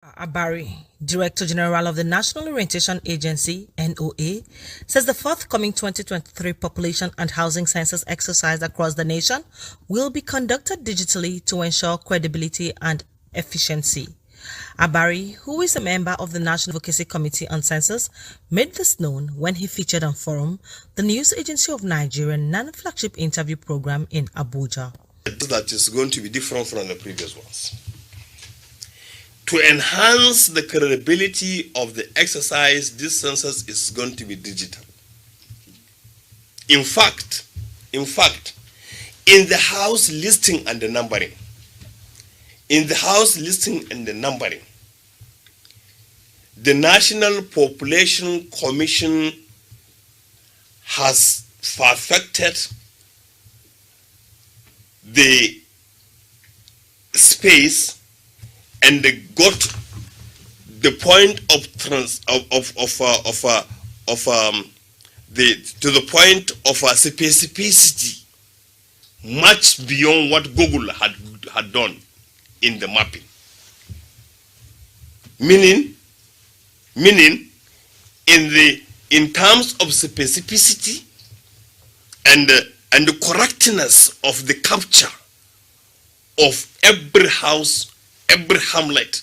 Abari, Director General of the National Orientation Agency, NOA, says the forthcoming 2023 population and housing census exercise across the nation will be conducted digitally to ensure credibility and efficiency. Abari, who is a member of the National Advocacy Committee on Census, made this known when he featured on Forum, the news agency of Nigerian non-flagship interview program in Abuja. That is going to be different from the previous ones. To enhance the credibility of the exercise, this census is going to be digital. In fact, in the house listing and the numbering, the National Population Commission has perfected the space and they got the point to the point of specificity much beyond what Google had done in the mapping. Meaning in terms of specificity and the correctness of the capture of every house, every hamlet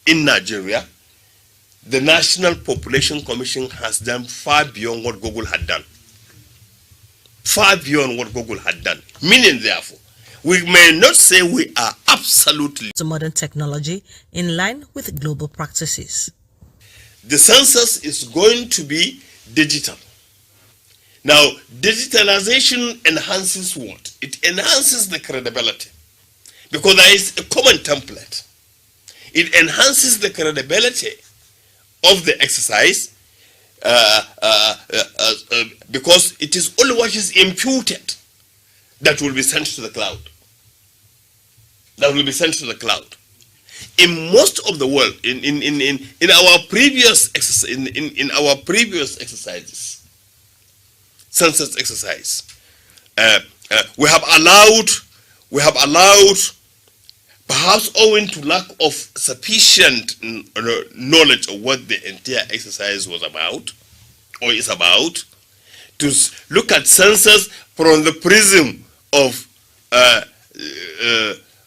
in Nigeria, the National Population Commission has done far beyond what Google had done. Far beyond what Google had done. Meaning, therefore, we may not say we are absolutely to modern technology in line with global practices. The census is going to be digital. Now, digitalization enhances what? It enhances the credibility. Because there is a common template. It enhances the credibility of the exercise because it is only what is imputed that will be sent to the cloud. That will be sent to the cloud. In most of the world, in our previous exercises, census exercise, we have allowed, perhaps owing to lack of sufficient knowledge of what the entire exercise was about or is about, to look at census from the prism of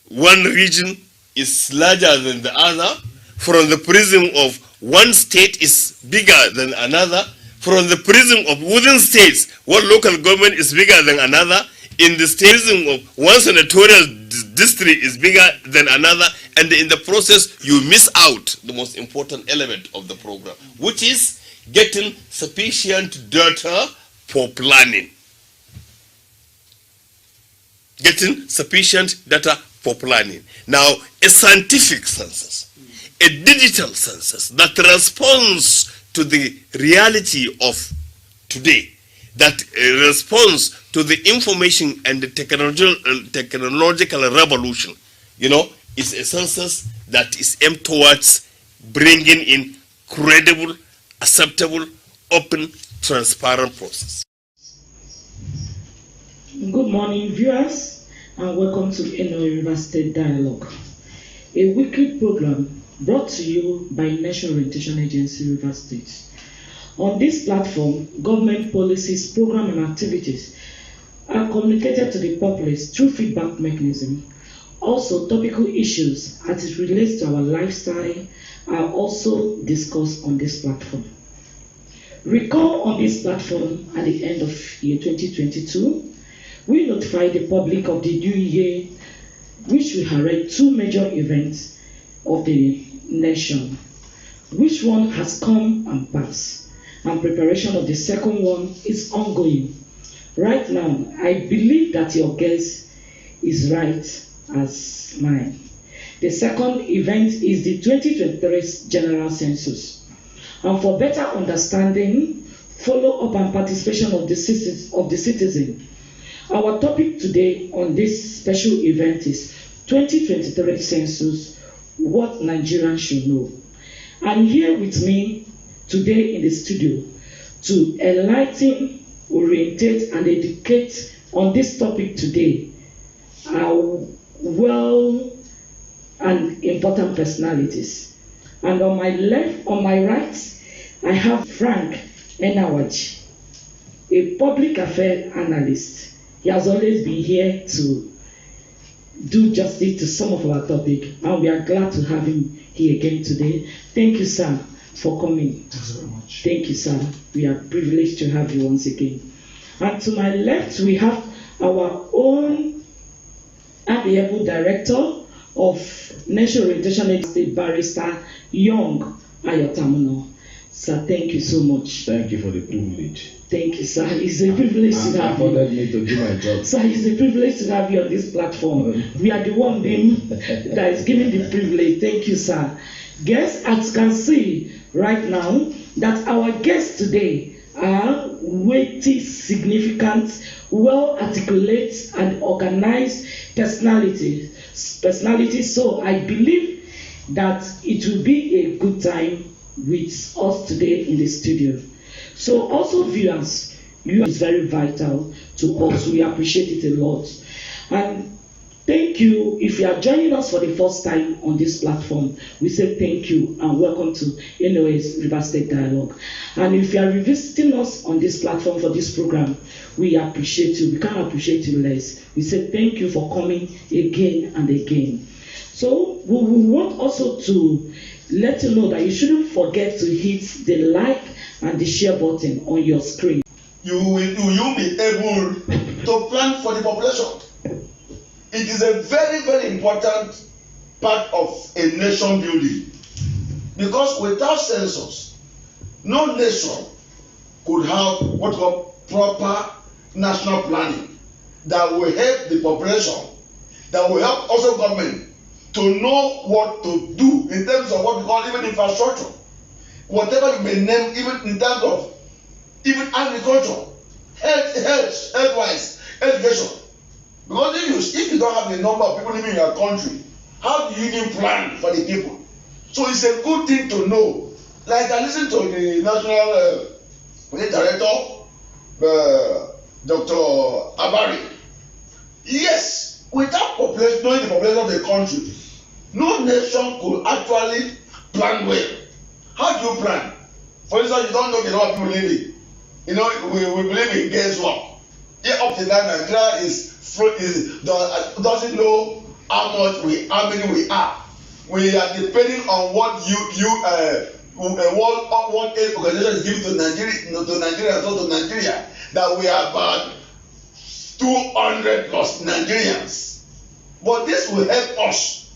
one region is larger than the other, from the prism of one state is bigger than another, from the prism of within states, one local government is bigger than another, in the prism of one senatorial district is bigger than another, and in the process you miss out the most important element of the program, which is getting sufficient data for planning. Getting sufficient data for planning. Now, a scientific census, a digital census that responds to the reality of today, that responds to the information and the technological revolution, is a census that is aimed towards bringing in credible, acceptable, open, transparent process. Good morning, viewers, and welcome to NOA River State Dialogue, a weekly program brought to you by National Orientation Agency, River State. On this platform, government policies, programs, and activities are communicated to the populace through feedback mechanism. Also, topical issues as it relates to our lifestyle are also discussed on this platform. Recall on this platform at the end of year 2022, we notified the public of the new year, which we had two major events of the nation. Which one has come and passed, and preparation of the second one is ongoing. Right now, I believe that your guess is right as mine. The second event is the 2023 General Census. And for better understanding, follow-up and participation of the citizen, our topic today on this special event is 2023 Census, what Nigerians should know. And here with me today in the studio to enlighten, orientate, and educate on this topic today are well and important personalities. And on my left, on my right, I have Frank ENE-AWAJI, a public affairs analyst. He has always been here to do justice to some of our topic, and we are glad to have him here again today. Thank you, sir, for coming. Thanks very much. Thank you, sir. We are privileged to have you once again. And to my left, we have our own amiable director of National Orientation Agency, Barrister Young AYOTAMUNO. Sir, thank you so much. Thank you for the privilege. Thank you, sir. It's a privilege to have you. Afforded me to do my job. Sir, it's a privilege to have you on this platform. We are the one being that is giving the privilege. Thank you, sir. Guests, as you can see right now, that our guests today are weighty, significant, well-articulate and organized personalities. So I believe that it will be a good time with us today in the studio. So also viewers, you is very vital to us. We appreciate it a lot. And thank you. If you are joining us for the first time on this platform, we say thank you and welcome to NOA's River State Dialogue. And if you are revisiting us on this platform for this program, we appreciate you. We can't appreciate you less. We say thank you for coming again and again. So we want also to let you know that you shouldn't forget to hit the like and the share button on your screen. You be able to plan for the population. It is a very, very important part of a nation building, because without census, no nation could have what we call proper national planning that will help the population, that will help also government to know what to do in terms of what we call even infrastructure, whatever you may name, even in terms of even agriculture, health-wise, education. Because if you don't have the number of people living in your country, how do you even plan for the people? So it's a good thing to know. Like I listened to the national director, Dr. Abari. Yes, without population, knowing the population of the country, no nation could actually plan well. How do you plan? For instance, you don't know the number of people living. You know, we believe in guesswork. Yeah, up to that, Nigeria doesn't know how many we are. We are depending on what World Aid Organization is giving to Nigeria, that we are about 200 plus Nigerians. But this will help us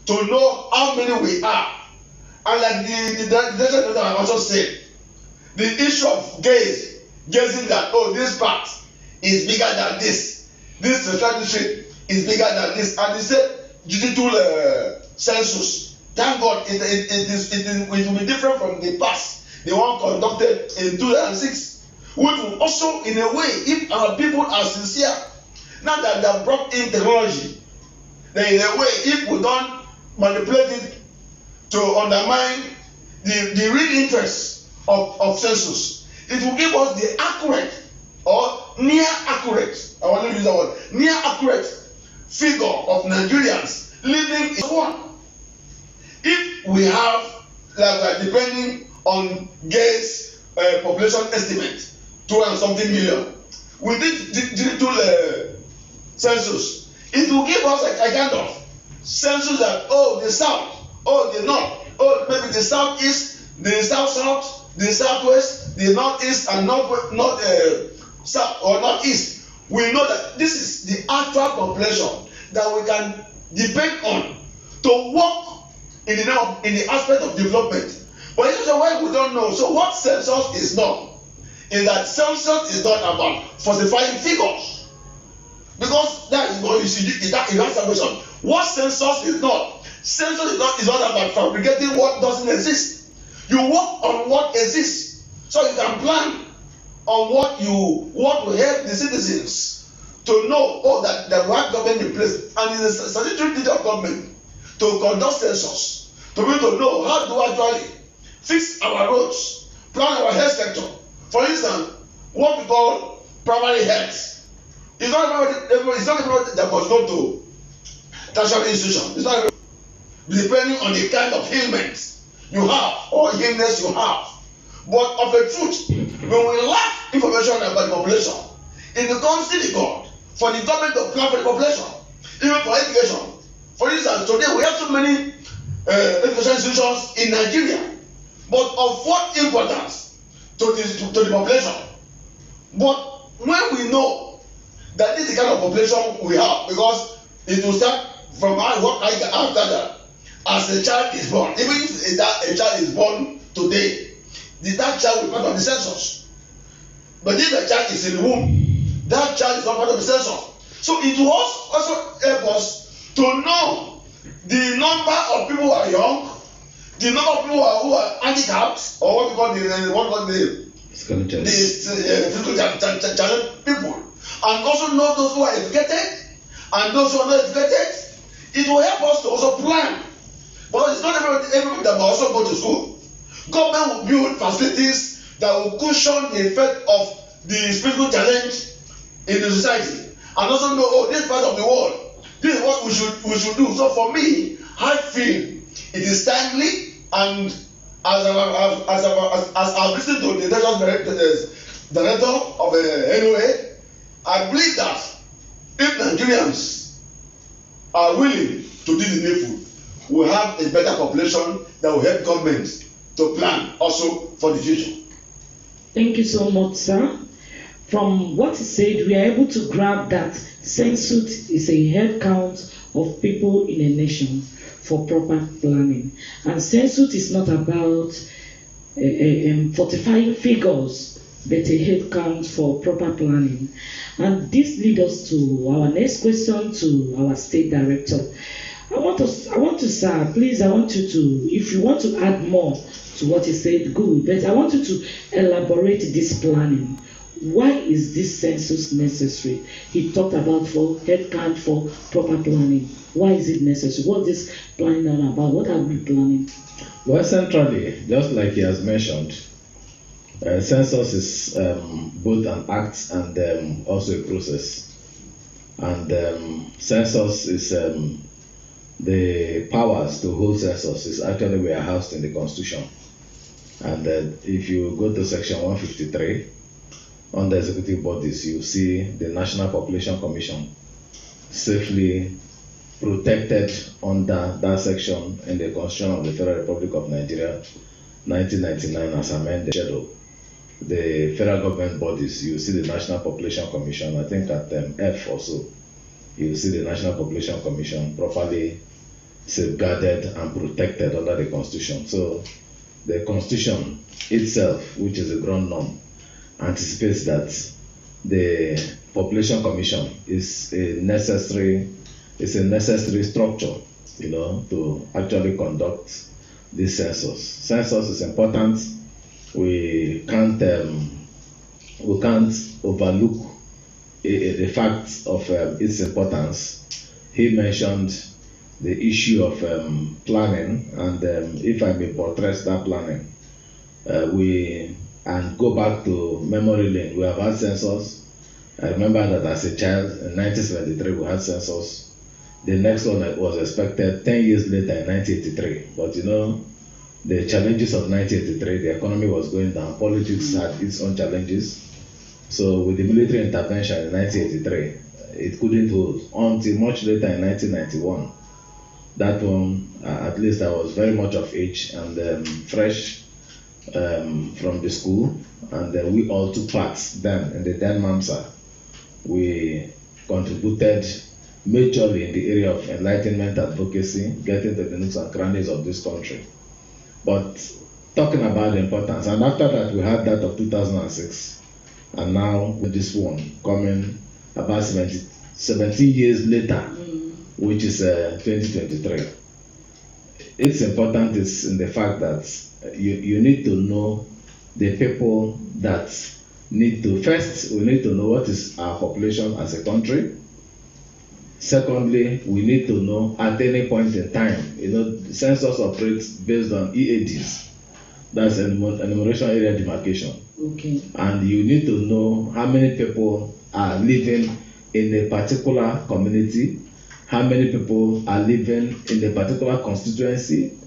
to know how many we are. And like the director also said, the issue of guessing that, oh, this part is bigger than this strategy is bigger than this, and they said digital census. Thank God it will be different from the past, the one conducted in 2006, which will also, in a way, if our people are sincere, now that they have brought in technology, then in a way, if we don't manipulate it to undermine the real interest of census, it will give us the accurate or near accurate, I want to use that word, near accurate figure of Nigerians living in one. If we have, like depending on Gates population estimate, 2 and something million, with this digital census, it will give us a kind of census that, oh, the south, oh, the north, oh, maybe the southeast, the south, the southwest, the northeast, and south or northeast. We know that this is the actual population that we can depend on to work in the aspect of development. But it's a way we don't know. So what census is not is that census is not about falsifying figures, because that is what you see. That is the question. What census is not? Census is not about fabricating what doesn't exist. You work on what exists, so you can plan on what will help the citizens to know, oh, that the right government in place, and it's a statutory duty of government to conduct census, to be able to know how to actually fix our roads, plan our health sector. For instance, what we call primary health. It's not everybody that must go to tertiary institution. It's not everybody, depending on the kind of ailments you have or illness you have. But of a truth, when we lack information about the population, it becomes difficult for the government to plan for the population, even for education. For instance, today we have so many education institutions in Nigeria, but of what importance to the population? But when we know that this is the kind of population we have, because it will start from what I gather, as a child is born, even if a child is born today, that child will be part of the census. But if a child is in the womb, that child is not part of the census. So it will also help us to know the number of people who are young, the number of people who are handicapped, or what we call the physical challenge people, and also know those who are educated and those who are not educated. It will help us to also plan, because it's not everybody that will also go to school. Government will build facilities that will cushion the effect of the spiritual challenge in the society, and also know, oh, this part of the world, this is what we should do. So for me, I feel it is timely, and as I've listened to the director of NOA, I believe that if Nigerians are willing to do the needful, we'll have a better population that will help governments to plan also for the future. Thank you so much, sir. From what he said, we are able to grab that census is a head count of people in a nation for proper planning. And census is not about fortifying figures, but a head count for proper planning. And this leads us to our next question to our state director. I want to, sir, please, I want you to, if you want to add more to what he said, good, but I want you to elaborate this planning. Why is this census necessary? He talked about for head count for proper planning. Why is it necessary? What is this planning all about? What are we planning? Well, centrally, just like he has mentioned, census is both an act and also a process. And census is the powers to hold census is actually warehoused in the Constitution. And if you go to section 153, under executive bodies, you see the National Population Commission safely protected under that section in the Constitution of the Federal Republic of Nigeria, 1999, as amended. The federal government bodies, you see the National Population Commission. I think at F also, you see the National Population Commission properly safeguarded and protected under the Constitution. So the Constitution itself, which is a ground norm, anticipates that the Population Commission is a necessary structure, to actually conduct this census. Census is important. We can't overlook the fact of its importance. He mentioned the issue of planning, and if I may buttress that planning, and go back to memory lane. We have had census. I remember that as a child in 1973 we had census. The next one was expected 10 years later in 1983. But the challenges of 1983, the economy was going down, politics had its own challenges. So with the military intervention in 1983, it couldn't hold until much later in 1991. That one, at least I was very much of age and fresh from the school, and we all took part then in the then MAMSA. We contributed majorly in the area of enlightenment advocacy, getting to the nooks and crannies of this country. But talking about the importance, and after that we had that of 2006, and now with this one coming about 17 years later, which is 2023. Its importance is in the fact that you need to know the people that need to, first, we need to know what is our population as a country. Secondly, we need to know at any point in time, the census operates based on EADs, that's enumeration area demarcation. Okay. And you need to know how many people are living in a particular community, how many people are living in a particular constituency,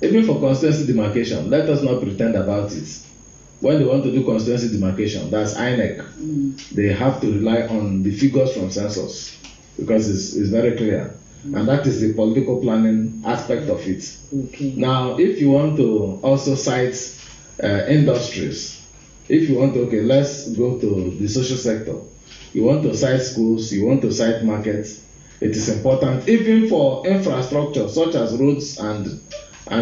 Even for constituency demarcation, let us not pretend about it. When they want to do constituency demarcation, that's INEC. They have to rely on the figures from census because it's very clear. And that is the political planning aspect of it. Okay. Now, if you want to also cite industries, if you want to, okay, let's go to the social sector. You want to cite schools, you want to cite markets. It is important, even for infrastructure such as roads and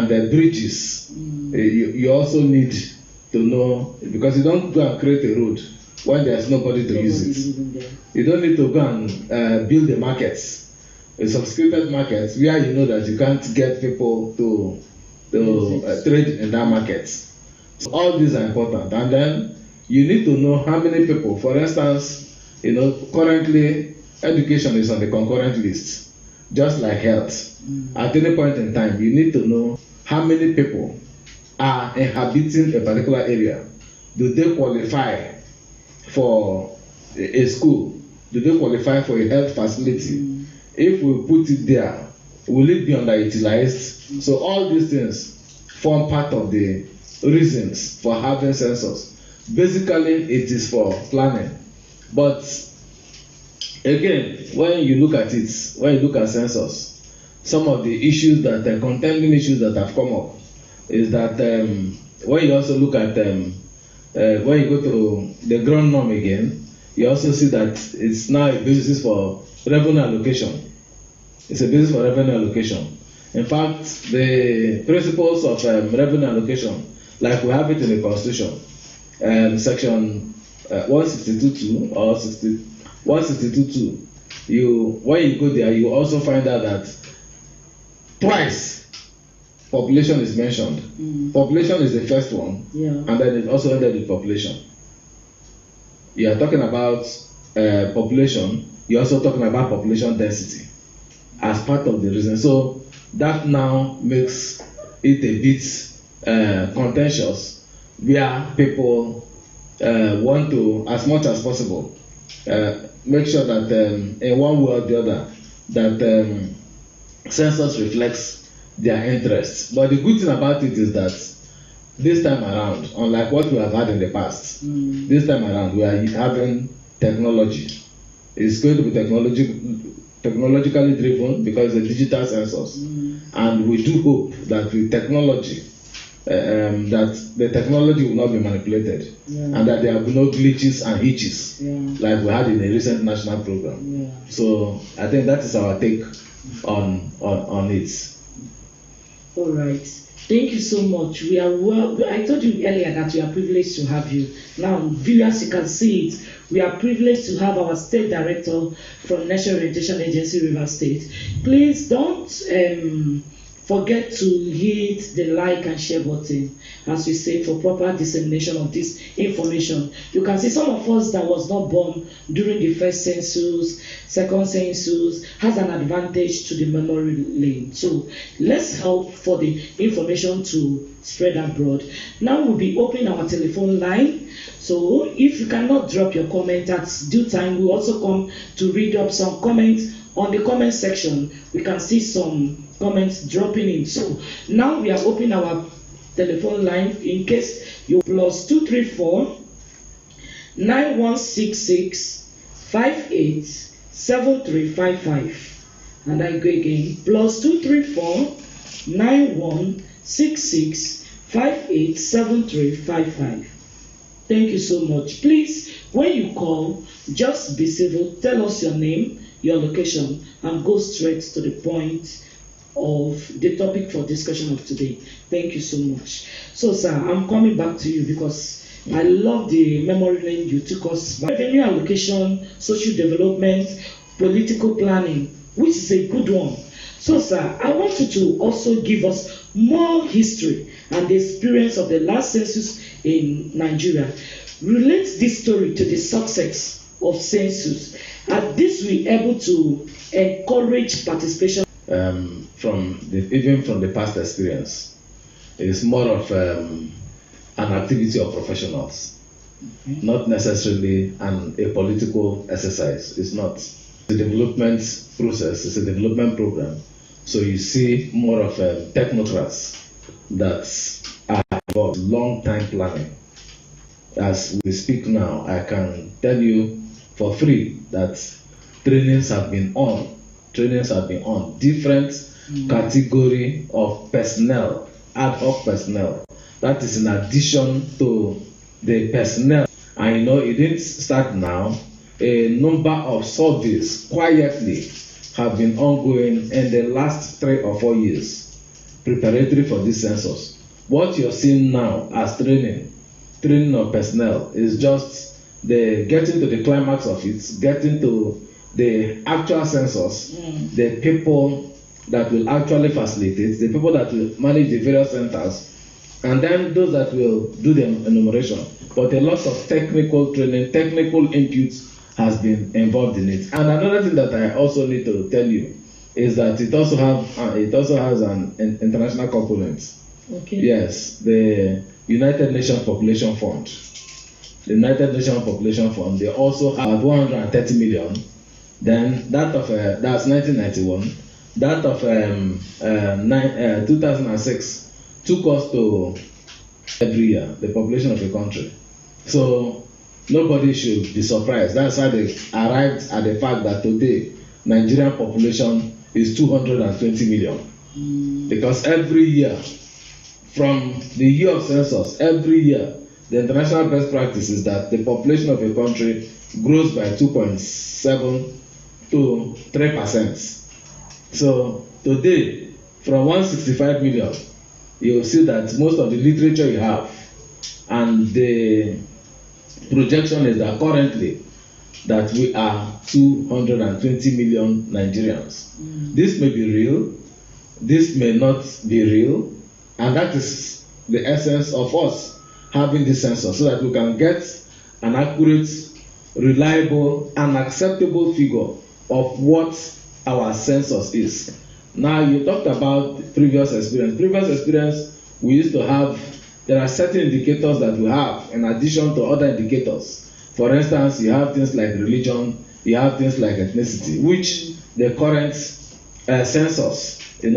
bridges. You also need to know, because you don't go and create a road when there's nobody to use it. You don't need to go and build the markets, a subscripted markets where you know that you can't get people to trade in that market. So all these are important, and then you need to know how many people. For instance, currently education is on the concurrent list, just like health. At any point in time, you need to know how many people are inhabiting a particular area. Do they qualify for a school? Do they qualify for a health facility? If we put it there, will it be underutilized? So all these things form part of the reasons for having census. Basically, it is for planning. But again, when you look at it, when you look at census, some of the issues that contending issues that have come up is that when you also look at when you go to the ground norm again, you also see that it's now a basis for revenue allocation. It's a basis for revenue allocation. In fact, the principles of revenue allocation, like we have it in the Constitution, section 162.2 or 162.2, when you go there, you also find out that twice population is mentioned. Population is the first one, and then it also ended with population. You are talking about population, you're also talking about population density as part of the reason. So that now makes it a bit contentious, where people want to, as much as possible, make sure that in one way or the other, that census reflects their interests. But the good thing about it is that this time around, unlike what we have had in the past, this time around we are having technology. It's going to be technologically driven because it's a digital census, and we do hope that with technology, that the technology will not be manipulated, and that there will be no glitches and hitches like we had in a recent national program. So I think that is our take on it. All right. Thank you so much. We are I told you earlier that we are privileged to have you. Now, viewers, you can see it. We are privileged to have our state director from National Orientation Agency, Rivers State. Please don't forget to hit the like and share button, as we say, for proper dissemination of this information. You can see some of us that was not born during the first census, second census, has an advantage to the memory lane. So let's help for the information to spread abroad. Now we'll be opening our telephone line. So if you cannot drop your comment at due time, we'll also come to read up some comments on the comment section. We can see some comments dropping in. So now we are opening our telephone line in case you +234 9166 587355. And I go again, +234 9166 587355. Thank you so much. Please, when you call, just be civil, tell us your name, your location, and go straight to the point of the topic for discussion of today. Thank you so much. So, sir, I'm coming back to you because I love the memory lane you took us. Revenue allocation, social development, political planning, which is a good one. So, sir, I want you to also give us more history and the experience of the last census in Nigeria. Relate this story to the success of census. Are this we able to encourage participation? Even from the past experience, it's more of an activity of professionals, not necessarily a political exercise. It's not. The development process is a development program. So you see more of technocrats that are involved, long-time planning. As we speak now, I can tell you for free that trainings have been on different category of personnel, ad hoc personnel. That is in addition to the personnel. And you know, it didn't start now. A number of surveys quietly have been ongoing in the last 3 or 4 years, preparatory for this census. What you're seeing now as training of personnel is just the getting to the climax of it, getting to the actual census, the people that will actually facilitate, the people that will manage the various centers, and then those that will do the enumeration. But a lot of technical training, technical input has been involved in it. And another thing that I also need to tell you is that it also has an international component. Okay. Yes, the United Nations Population Fund. The United Nations Population Fund, they also have 130 million. Then that of that's 1991. That of 2006 took us to every year the population of a country. So nobody should be surprised. That's how they arrived at the fact that today Nigerian population is 220 million. Because every year, from the year of census, every year, the international best practice is that the population of a country grows by 2.7 to 3%. So today, from 165 million, you will see that most of the literature you have, and the projection is that currently that we are 220 million Nigerians. This may be real, this may not be real, and that is the essence of us having this census, so that we can get an accurate, reliable, and acceptable figure of what our census is. Now, you talked about previous experience. Previous experience, we used to have, there are certain indicators that we have in addition to other indicators. For instance, you have things like religion, you have things like ethnicity, which the current census, it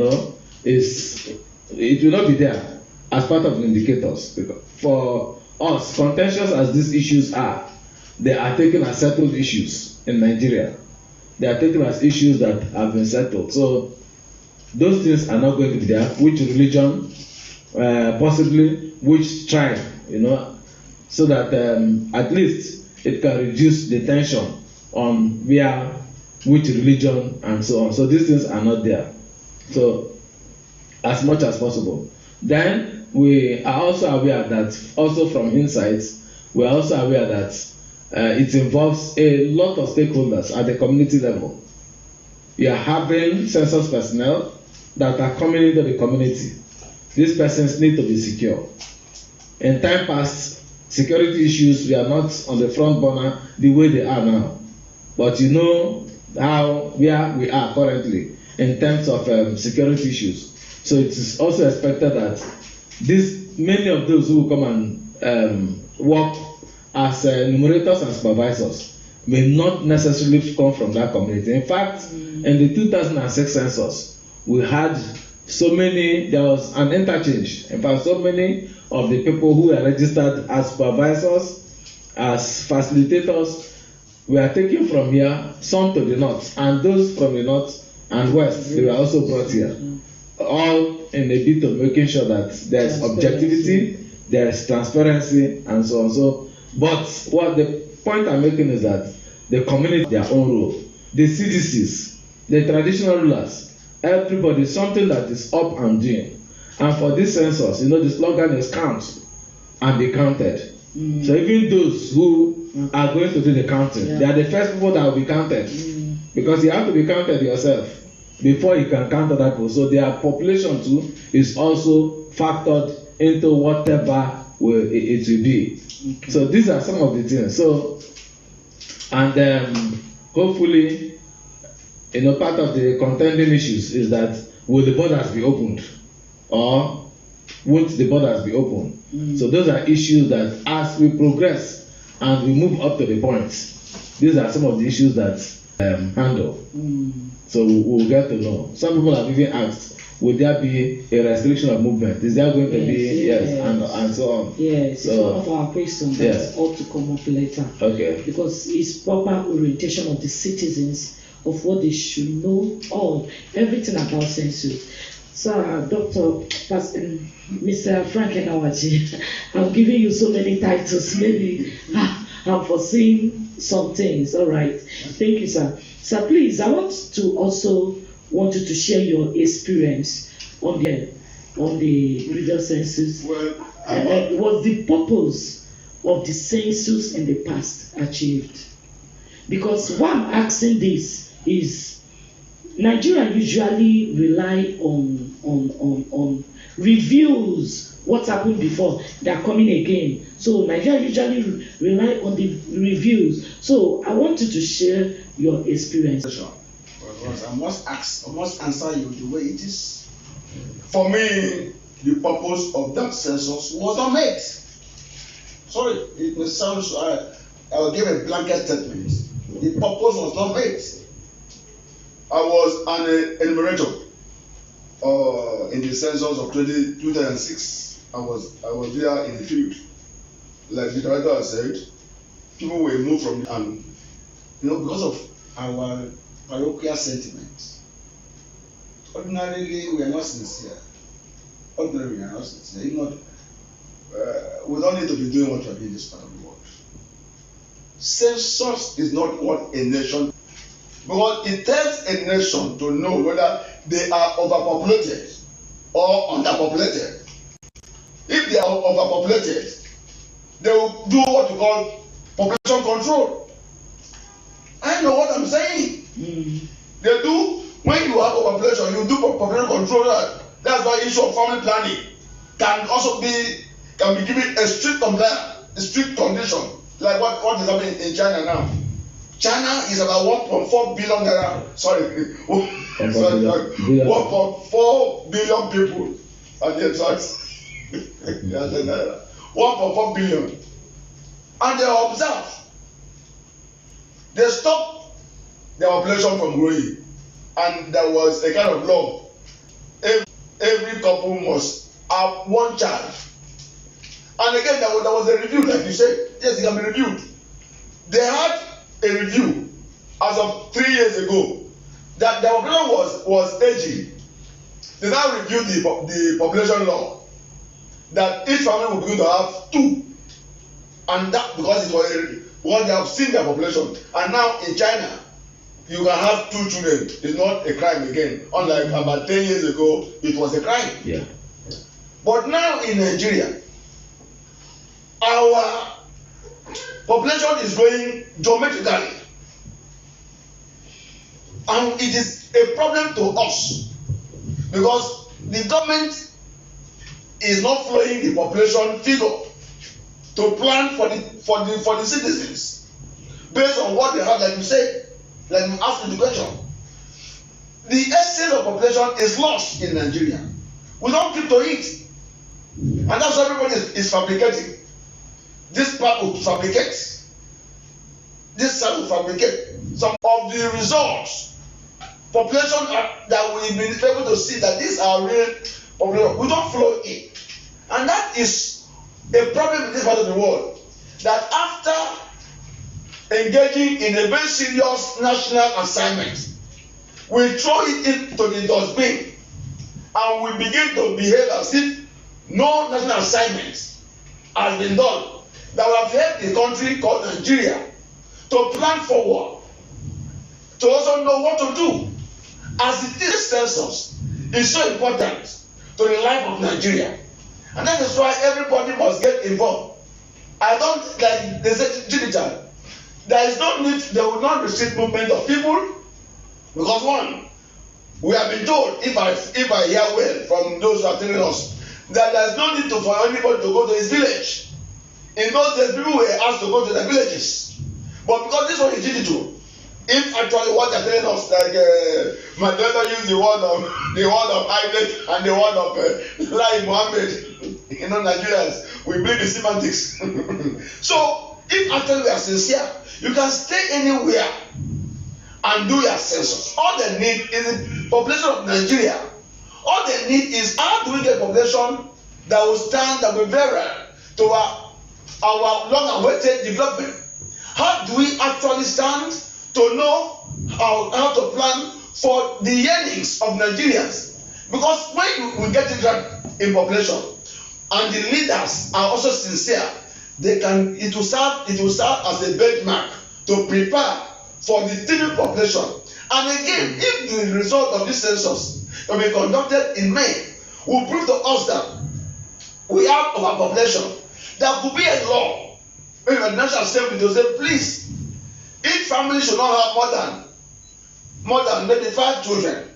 will not be there as part of the indicators. Because for us, contentious as these issues are, they are taken as settled issues in Nigeria. They are taken as issues that have been settled. So those things are not going to be there. Which religion, possibly which tribe, so that at least it can reduce the tension on which religion and so on. So these things are not there. So as much as possible. Then we are also aware that, also from insights, we are also aware that it involves a lot of stakeholders at the community level. You are having census personnel that are coming into the community. These persons need to be secure. In time past, security issues were not on the front burner the way they are now. But you know where we are currently in terms of security issues. So it is also expected that many of those who will come and work as enumerators and supervisors may not necessarily come from that community. In fact, in the 2006 census, we had there was an interchange. In fact, so many of the people who were registered as supervisors, as facilitators, were taken from here, some to the north, and those from the north and west, they were also brought here. All in a bit of making sure that there's objectivity, there's transparency, and so on. But what the point I'm making is that the community their own role. The CDCs, the traditional rulers, everybody, something that is up and doing. And for this census, the slogan is count and be counted. So even those who are going to do the counting, they are the first people that will be counted. Because you have to be counted yourself before you can count other people. So their population too is also factored into whatever it will be. So these are some of the things. So, and hopefully, part of the contending issues is that will the borders be opened or won't the borders be opened? So those are issues that as we progress and we move up to the points, these are some of the issues that handle. So we'll get to know. Some people have even asked, would there be a restriction of movement? Is there going to be yes. And so on? Yes, so, it's one of our questions that ought to come up later. Okay. Because it's proper orientation of the citizens of what they should know, everything about census. So, Mr. Frank ENE-AWAJI, I'm giving you so many titles. Maybe I'm foreseeing some things. All right. Thank you, sir. Sir, please, I want you to share your experience on the previous census. Well, was the purpose of the census in the past achieved? Because why I'm asking this is Nigeria usually rely on reviews. What happened before? They are coming again. So Nigeria usually rely on the reviews. So I want you to share your experience. I must answer you the way it is. For me, the purpose of that census was not met. Sorry, it may sound I will give a blanket statement. The purpose was not met. I was an enumerator in the census of 2006. I was there in the field. Like the director has said, people were moved from because of our parochial sentiments. Ordinarily, we are not sincere. We don't need to be doing what we are doing in this part of the world. Census is not what a nation, because it tells a nation to know whether they are overpopulated or underpopulated. If they are overpopulated, they will do what we call population control. I know what I'm saying. They do. When you have overpopulation, you do population control. That's why issue of family planning can be given a strict condition, like what is happening in China now. China is about 1.4 billion naira. 1.4 billion people at the exact 1.4 billion, and they observe. They stop their population from growing, and there was a kind of law. Every couple must have one child. And again, there was a review, like you said. Yes, it can be reviewed. They had a review as of 3 years ago that the population was aging. They now reviewed the population law that each family will begin to have 2, and that because they have seen their population. And now in China, you can have 2 children. It's not a crime again. Unlike about 10 years ago, it was a crime. Yeah. But now in Nigeria, our population is growing geometrically, and it is a problem to us because the government is not flowing the population figure to plan for the citizens based on what they have, like you said. Like you asked me the question, the essence of population is lost in Nigeria. We don't keep to it, and that's why everybody is fabricating. This part will fabricate, this side will fabricate. Some of the results, population that we've been able to see that these are real population, we don't flow in, and that is a problem in this part of the world. That after engaging in a very serious national assignment, we throw it into the dustbin and we begin to behave as if no national assignment has been done that will have helped the country called Nigeria to plan forward, to also know what to do. As it is, census is so important to the life of Nigeria, and that is why everybody must get involved. I don't like they say digital. There is no need, they will not restrict movement of people, because one, we have been told, if I hear well from those who are telling us, that there is no need for anybody to go to his village. In those days, people were asked to go to their villages, but because this one is digital, if actually what they are telling us, like my daughter used the word of Isaac and the word of Lai Mohammed, Nigerians, we believe in semantics. So if actually we are sincere, you can stay anywhere and do your census. All they need is the population of Nigeria All they need is how do we get population that will stand, that will be viral to our long-awaited development. How do we actually stand to know how to plan for the yearnings of Nigerians? Because when we get it right in population and the leaders are also sincere, it will serve as a benchmark to prepare for the teeming population. And again, if the result of this census will be conducted in May, will prove to us that we have overpopulation, there could be a law in the national assembly to say, please, each family should not have more than maybe 5 children.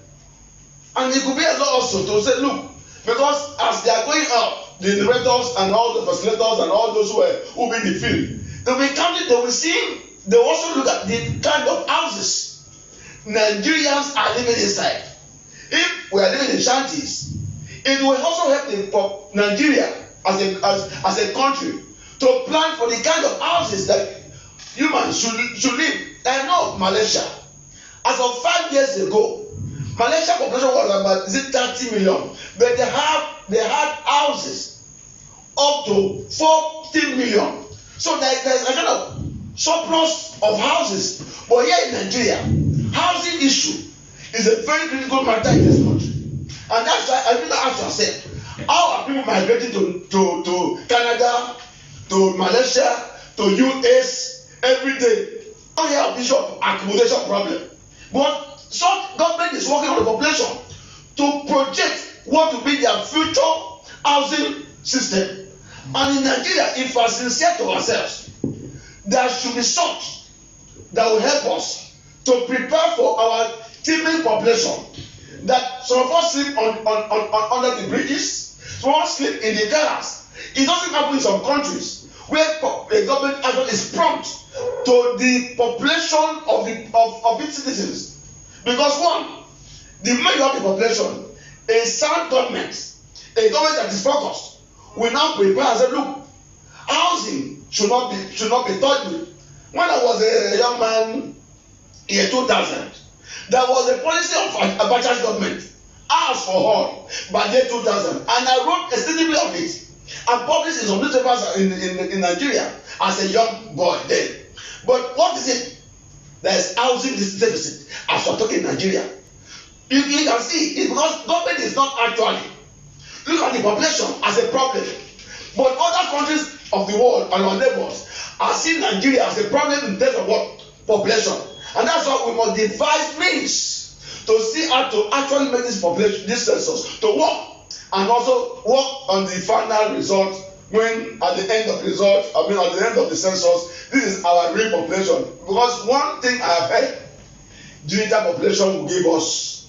And it could be a law also to say, look, because as they are going up, the directors and all the facilitators and all those who will be in the field, they will be counting, they will see, they will also look at the kind of houses Nigerians are living inside. If we are living in shanties, it will also help Nigeria as a country to plan for the kind of houses that humans should live. I know Malaysia, as of 5 years ago, Malaysia population was about 30 million, but they had houses up to 40 million. So there's a kind of surplus of houses. But here in Nigeria, housing issue is a very critical matter in this country. And that's why I think ask yourself, how are people migrating to Canada, to Malaysia, to US every day? Don't have issue of accommodation problem. But some government is working on the population to project what will be their future housing system. And in Nigeria, if we are sincere to ourselves, there should be such that will help us to prepare for our teeming population. That some of us sleep under the bridges, some of us sleep in the gutters. It doesn't happen in some countries where the government actually is prompt to the population of its citizens. Because one, the more you have the population, a sound government, a government that is focused, will now prepare and say, look, housing should not be touched with. When I was a young man in 2000, there was a policy of Abacha's government, house for all, by the year 2000, and I wrote extensively on it and published in some newspapers in Nigeria as a young boy then. But what is it? There is housing deficit as we are talking in Nigeria. You can see it's because government is not actually look at the population as a problem. But other countries of the world and our neighbors are seeing Nigeria as a problem in terms of what? Population. And that's why we must devise means to see how to actually make this population, this census, to work, and also work on the final result. When at the end of the result, at the end of the census, this is our real population. Because one thing I have heard, digital population will give us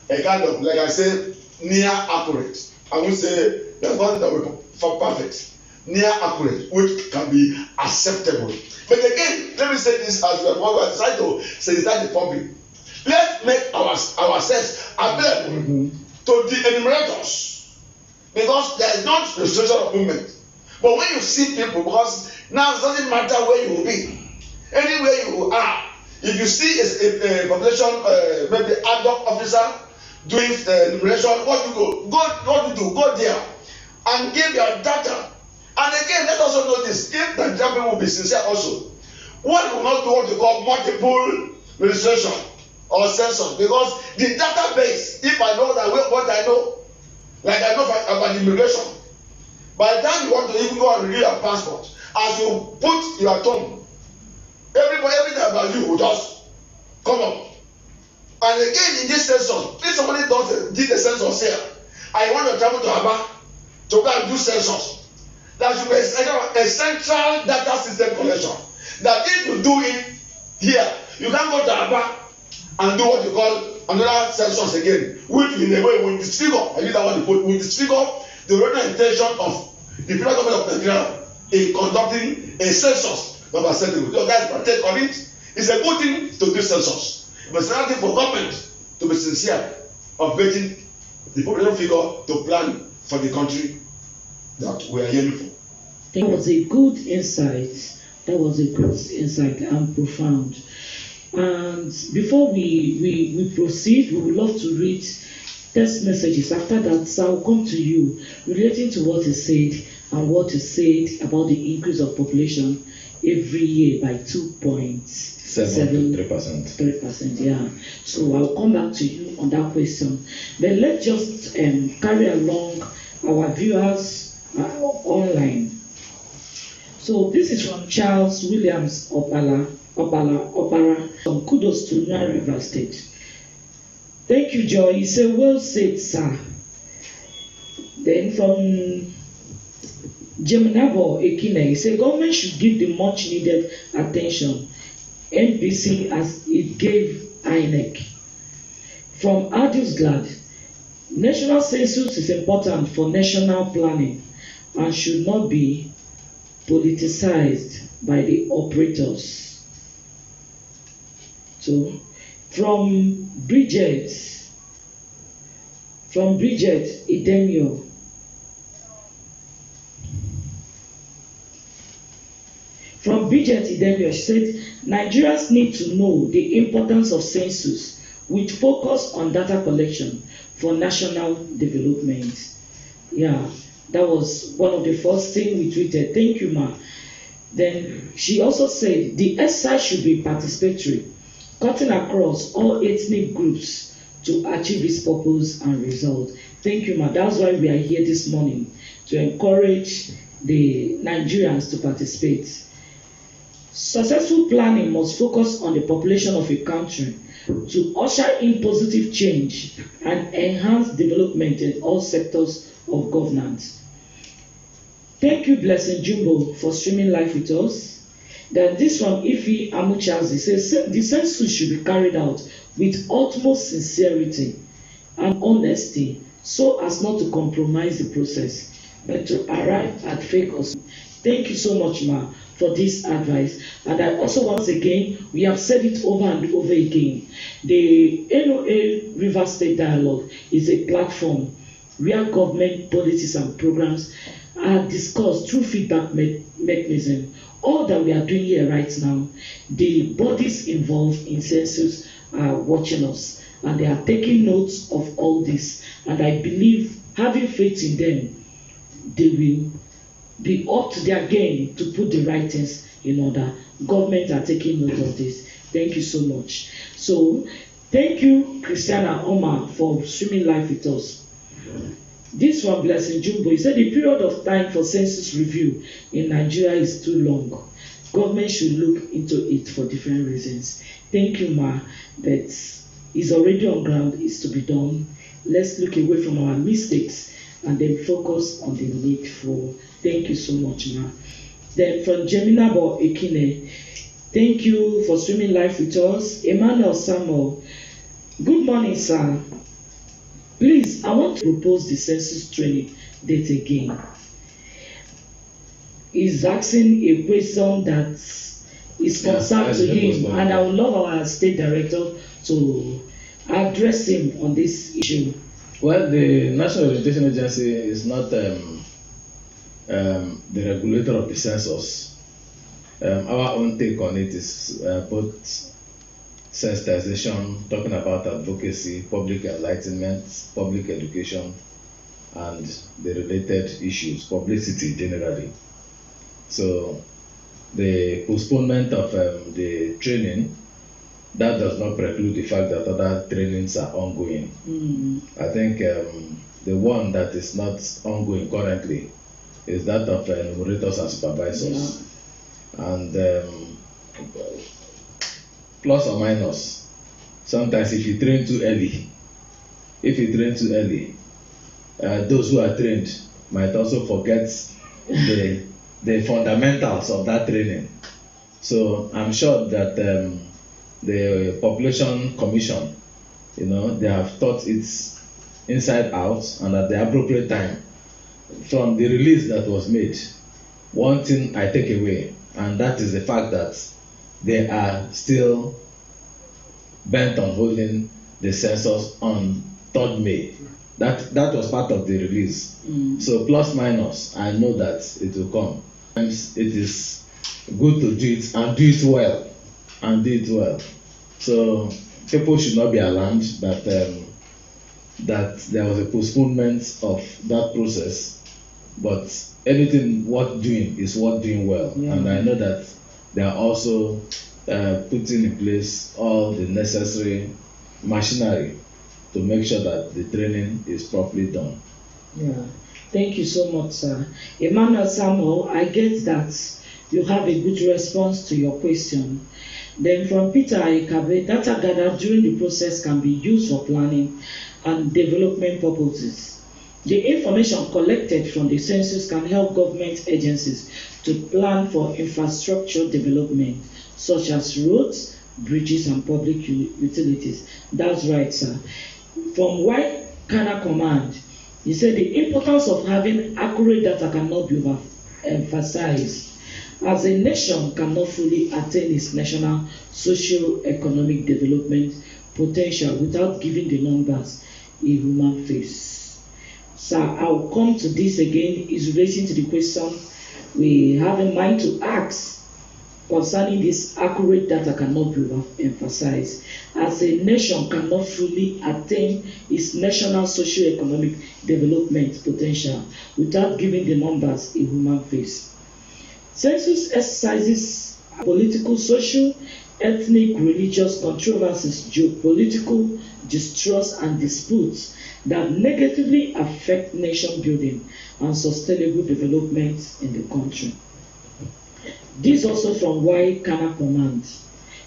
a kind of, like I say, near accurate. I won't say there's nothing that will be perfect. Near accurate, which can be acceptable. But again, let me say this as we are deciding to sensitize the public. Let's make ourselves available to the enumerators, because there is no restriction of movement. But when you see people, because now it doesn't matter where you will be, anywhere you are, if you see a population, maybe ad hoc officer doing the enumeration, what you do, go there and give your data. And again, let us also know this, if the Nigerian will be sincere also, one will not do what they call multiple registration or census, because the database, if I know that what I know, like I know about immigration, by the time you want to even go and renew your passport, as you put your thumb, everything about you will just come up. And again, in this census, if somebody did the census here, I want to travel to Aba to go and do census, there should be a central data system collection. That if you do it here, you can go to Aba and do what you call another census again, which in a way will disfigure, I use that word to put, will disfigure the original intention of the federal government of Nigeria in conducting a census of assembly. You guys partake on it. It's a good thing to do census. But it's another thing for government to be sincere of getting the population figure to plan for the country that we are aiming for. That was a good insight. That was a good insight and profound. And before we proceed, we would love to read text messages. After that, sir, will come to you relating to what is said and what is said about the increase of population every year by 2.73%. Yeah. So I'll come back to you on that question. Then let's just carry along our viewers online. So this is from Charles Williams Opara. Kudos to NOA River State. Thank you, Joy. He said, well said, sir. Then from Jeminabo Ekine, he said, government should give the much needed attention NPC as it gave INEC. From Adils Glad, national census is important for national planning and should not be politicized by the operators. So, from Bridget Idemio. She said, Nigerians need to know the importance of census with focus on data collection for national development. Yeah, that was one of the first things we tweeted. Thank you, ma. Then she also said, the exercise should be participatory, cutting across all ethnic groups to achieve its purpose and result. Thank you, ma. That's why we are here this morning, to encourage the Nigerians to participate. Successful planning must focus on the population of a country to usher in positive change and enhance development in all sectors of governance. Thank you, Blessing Jumbo, for streaming live with us. Then this from ENE-AWAJI says, the census should be carried out with utmost sincerity and honesty so as not to compromise the process, but to arrive at figures. Thank you so much, ma, for this advice. And I also, once again, we have said it over and over again, the NOA River State Dialogue is a platform where government policies and programs are discussed through feedback mechanism. All that we are doing here right now, the bodies involved in census are watching us and they are taking notes of all this. And I believe, having faith in them, they will be up to their game to put the right things in order. Government are taking note of this. Thank you so much. So, thank you, Christiana Omar, for streaming live with us. This one, Blessing Jumbo, he said the period of time for census review in Nigeria is too long. Government should look into it for different reasons. Thank you, ma. That is already on ground, is to be done. Let's look away from our mistakes and then focus on the need for. Thank you so much, ma. Then from Jeminabo Ekine, thank you for streaming live with us. Emmanuel Samuel, good morning, sir. Please, I want to propose the census training date again. He's asking a question that is concerned to him, and I would love our state director to address him on this issue. Well, the National Orientation Agency is not the regulator of the census. Our own take on it is both sensitization, talking about advocacy, public enlightenment, public education, and the related issues, publicity generally. So the postponement of the training, that does not preclude the fact that other trainings are ongoing. I think the one that is not ongoing currently is that of enumerators and supervisors. Yeah. And plus or minus, sometimes if you train too early, those who are trained might also forget the fundamentals of that training. So I'm sure that the Population Commission, they have thought it inside out, and at the appropriate time, from the release that was made, one thing I take away, and that is the fact that they are still bent on holding the census on 3rd May. That was part of the release. So plus minus, I know that it will come. And it is good to do it and do it well. So people should not be alarmed that that there was a postponement of that process, but anything worth doing is worth doing well. And I know that they are also putting in place all the necessary machinery to make sure that the training is properly done. Yeah, thank you so much, sir. Emmanuel Samuel, I get that you have a good response to your question. Then from Peter Aikabe, data gathered during the process can be used for planning and development purposes. The information collected from the census can help government agencies to plan for infrastructure development, such as roads, bridges, and public utilities. That's right, sir. From White Kana Command, he said the importance of having accurate data cannot be overemphasized, as a nation cannot fully attain its national socio-economic development potential without giving the numbers a human face. So I'll come to this again, is relating to the question we have in mind to ask concerning this accurate data cannot be emphasized, as a nation cannot fully attain its national socio-economic development potential without giving the numbers a human face. Census exercises political, social, ethnic, religious controversies, geopolitical distrust, and disputes that negatively affect nation building and sustainable development in the country. This also from Why Kana Command.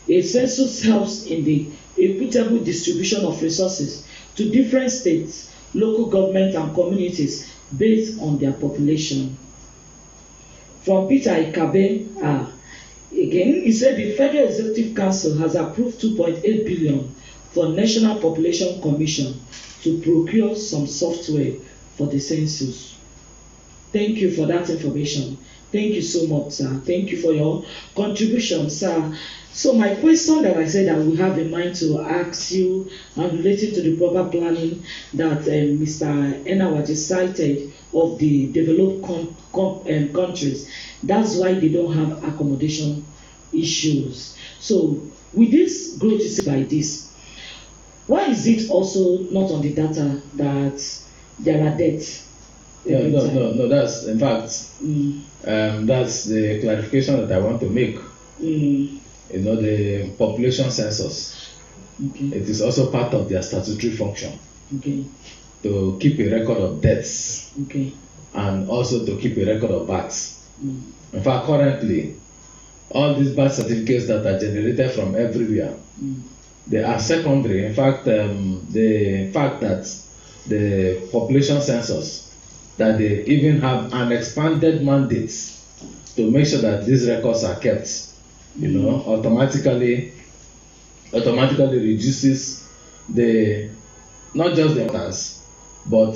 A census helps in the equitable distribution of resources to different states, local government, and communities based on their population. From Peter Ikabe, again, he said the Federal Executive Council has approved 2.8 billion for National Population Commission to procure some software for the census. Thank you for that information. Thank you so much, sir. Thank you for your contribution, sir. So my question that I said I will have in mind to ask you and related to the proper planning that Mr. ENE-AWAJI cited of the developed countries. That's why they don't have accommodation issues. So with this growth is like this, why is it also not on the data that there are deaths? No, that's in fact that's the clarification that I want to make. You know, the population census, it is also part of their statutory function to keep a record of deaths and also to keep a record of births. In fact, currently, all these birth certificates that are generated from everywhere, they are secondary. In fact, the fact that the population census, that they even have an expanded mandate to make sure that these records are kept, you know, automatically reduces the not just the importance, but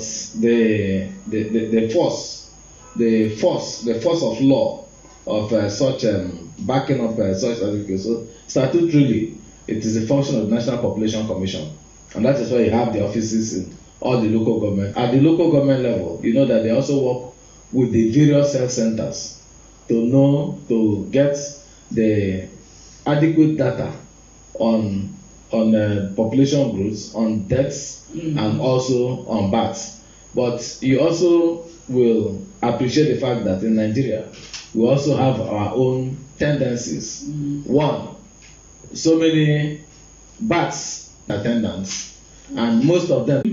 the force of law of such backing up such certificates. So statutorily, it is a function of the National Population Commission, and that is why you have the offices in all the local government. At the local government level, you know that they also work with the various health centers to get the adequate data on population growth, on deaths, and also on births. But you also will appreciate the fact that in Nigeria, we also have our own tendencies. One, so many births attendants, and most of them,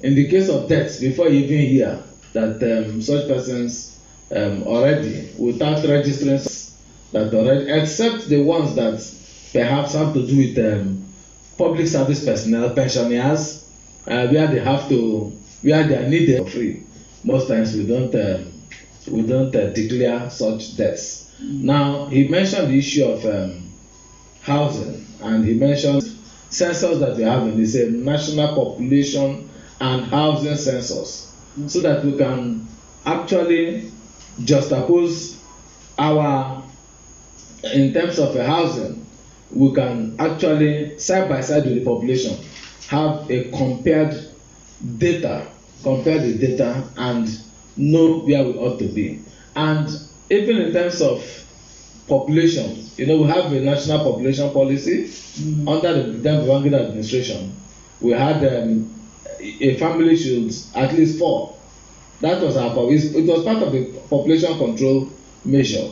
in the case of deaths, before you even hear that such persons already, without registering, that already, except the ones that perhaps have to do with public service personnel, pensioners, where they are needed for free. Most times we don't declare such deaths. Now he mentioned the issue of housing, and he mentioned census that we have in the same National Population and Housing Census, so that we can actually juxtapose our, in terms of housing, we can actually side by side with the population have a compare the data and know where we ought to be. And even in terms of population, you know, we have a national population policy under the then Babangida administration. We had a family should at least 4. That was it was part of the population control measure.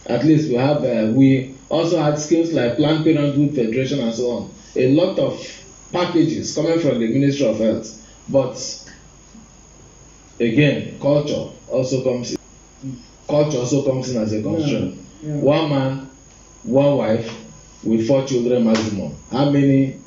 At least we also had schemes like Planned Parenthood Federation and so on. A lot of packages coming from the Ministry of Health. But again, culture also comes in as a constraint. Yeah. 1 man, 1 wife with 4 children maximum. How many?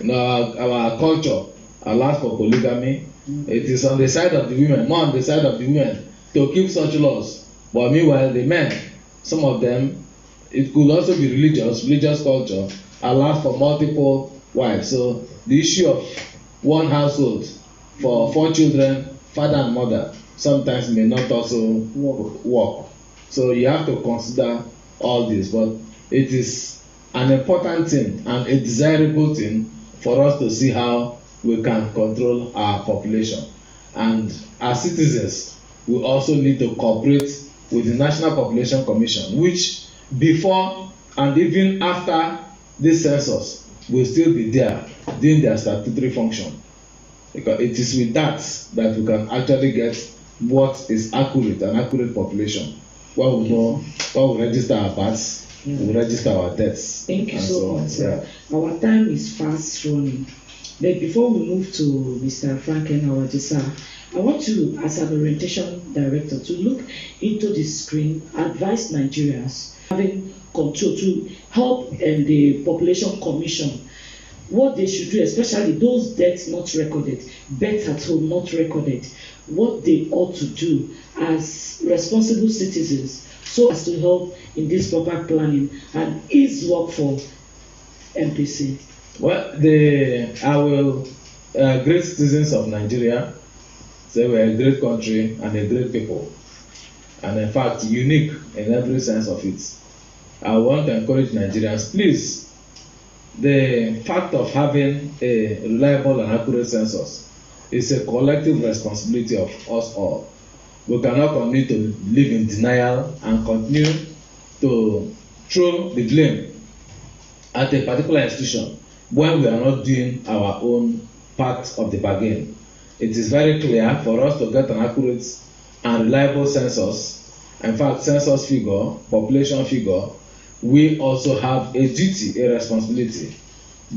Our culture allows for polygamy. It is on the side of the women, more on the side of the women, to keep such laws. But meanwhile, the men, some of them, it could also be religious culture allows for multiple wives. So the issue of 1 household for 4 children, father and mother, sometimes may not also work. So you have to consider all this, but it is an important thing and a desirable thing for us to see how we can control our population. And as citizens, we also need to cooperate with the National Population Commission, which before and even after this census will still be there doing their statutory function. Because it is with that we can actually get what is accurate, an accurate population. When we know, when we register our births, we register our deaths. Thank you so much, sir. Our time is fast running. But before we move to Mr. Frank ENE-AWAJI, sir, I want you, as an orientation director, to look into the screen, advise Nigerians having control to help the population commission what they should do, especially those deaths not recorded, births at home not recorded, what they ought to do as responsible citizens so as to help in this proper planning and ease work for MPC. Well, great citizens of Nigeria, say we're a great country and a great people, and in fact unique in every sense of it. I want to encourage Nigerians, please, the fact of having a reliable and accurate census is a collective responsibility of us all. We cannot continue to live in denial and continue to throw the blame at a particular institution when we are not doing our own part of the bargain. It is very clear for us to get an accurate and reliable census. In fact, census figure, population figure, we also have a duty, a responsibility.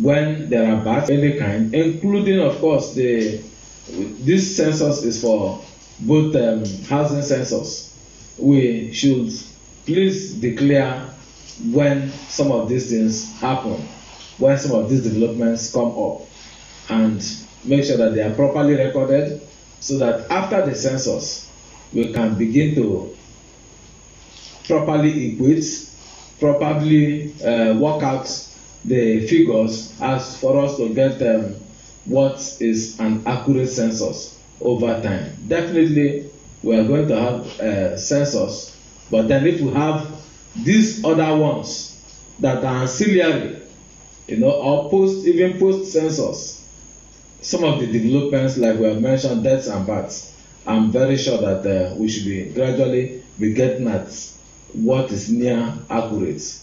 When there are births of any kind, including, of course, this census is for both housing census. We should please declare when some of these things happen, when some of these developments come up, and make sure that they are properly recorded so that after the census, we can begin to properly equate, properly work out the figures as for us to get what is an accurate census over time. Definitely, we are going to have a census, but then if we have these other ones that are ancillary, or even post census, some of the developments like we have mentioned, deaths and births, I'm very sure that we should be gradually getting at what is near accurate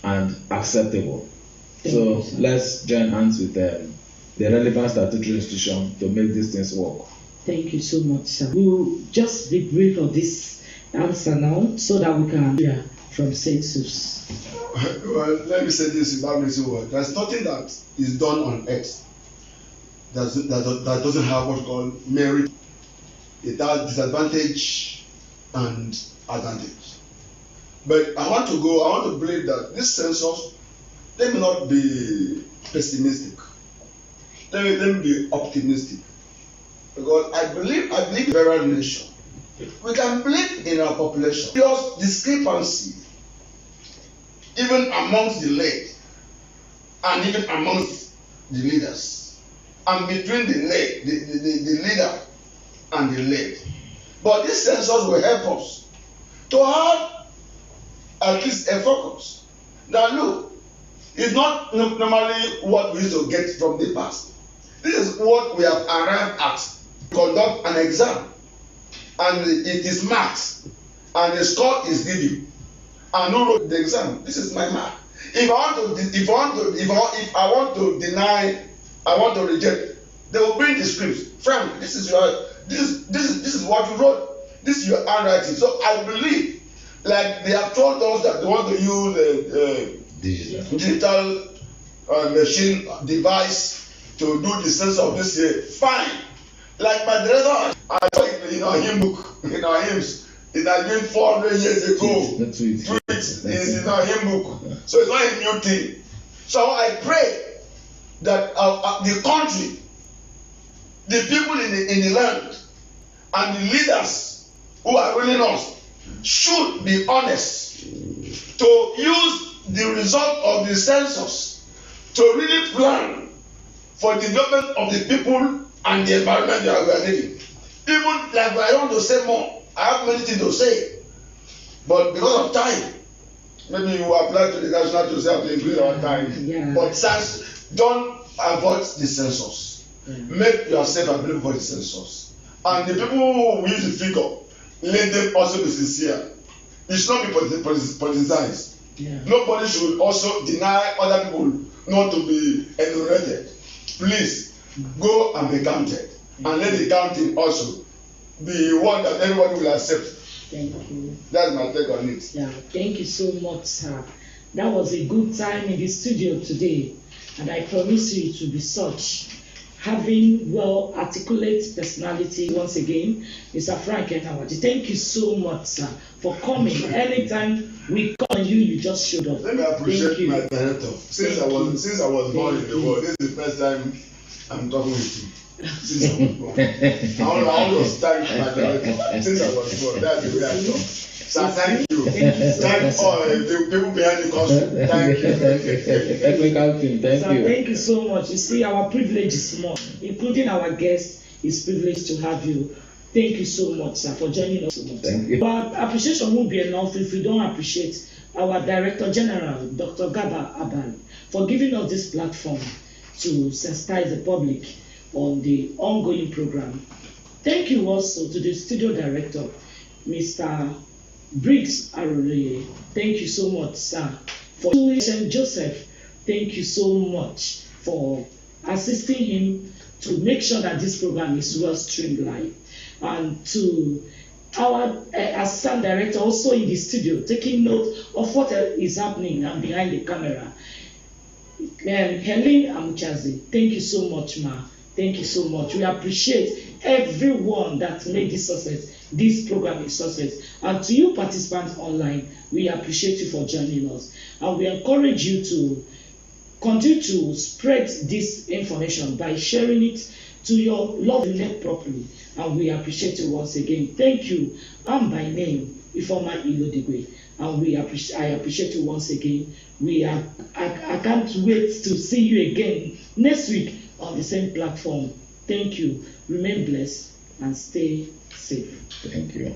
and acceptable. So let's join hands with the relevant statutory institution to make these things work. Thank you so much, sir. We'll just be brief on this answer now so that we can hear from CENSUS. Well, let me say this without missing word. There's nothing that is done on earth that doesn't have what's called merit. It has disadvantage and advantage. But I want to believe that this census, let me not be pessimistic. Let me be optimistic. Because I believe in a very nation. We can believe in our population. There's discrepancy even amongst the led and even amongst the leaders and between the leader and the led. But this census will help us to have at least a focus. Now look, it's not normally what we used to get from the past. This is what we have arrived at. Conduct an exam, and it is marked, and the score is given, and who wrote the exam? This is my mark. If I want to deny, I want to reject They will bring the scripts. Frank, this is what you wrote. This is your handwriting. So I believe, like they have told us that they want to use digital machine device to do the sense of this year. Fine. Like my director, I saw it in our hymn book, in our hymns. It has been 400 years ago. It's in our hymn book. So it's not a new thing. So I pray that the country, the people in the land, and the leaders who are ruling us should be honest to use the result of the census to really plan for the development of the people and the environment that we are living. Even like I want to say more, I have many things to say, but because of time, maybe you apply to the national to say to increase our time. Yeah. But don't avoid the census. Yeah. Make yourself available for the census. And the people who use the figure, let them also be sincere. It should not be politicized. Yeah. Nobody should also deny other people not to be enumerated. Please go and be counted, and let the counting also be one that everybody will accept. Thank you. That's my take on it. Yeah, thank you so much, sir. That was a good time in the studio today, and I promise you it will be such. Having well articulate personality once again, Mr. Frank ENE-AWAJI. Thank you so much, sir, for coming. Anytime we call you, you just showed up. Let me appreciate my director. Since I was born in the world, this is the first time I'm talking with you. Since I was born. I always thank my director. Since I was born, that's the way I talk. So thank you. Thank all the people behind the console. Thank you. Thank you so much. You see, our privilege is small, including our guests. It's privileged to have you. Thank you so much, sir, for joining us so much. Thank you. But appreciation won't be enough if we don't appreciate our Director General, Dr. Gaba Abal, for giving us this platform to sensitize the public on the ongoing program. Thank you also to the studio director, Mr. Briggs Arole. Thank you so much, sir. For St. Joseph, thank you so much for assisting him to make sure that this program is well streamlined. And to our assistant director also in the studio, taking note of what is happening and behind the camera. Helen Amuchazi, thank you so much, ma. Thank you so much. We appreciate everyone that made this success. This program is success. And to you participants online, we appreciate you for joining us. And we encourage you to continue to spread this information by sharing it to your loved net properly. And we appreciate you once again. Thank you. I'm by name Ifeoma Ilodigwe. And I appreciate you once again. I can't wait to see you again next week on the same platform. Thank you. Remain blessed and stay safe. Thank you.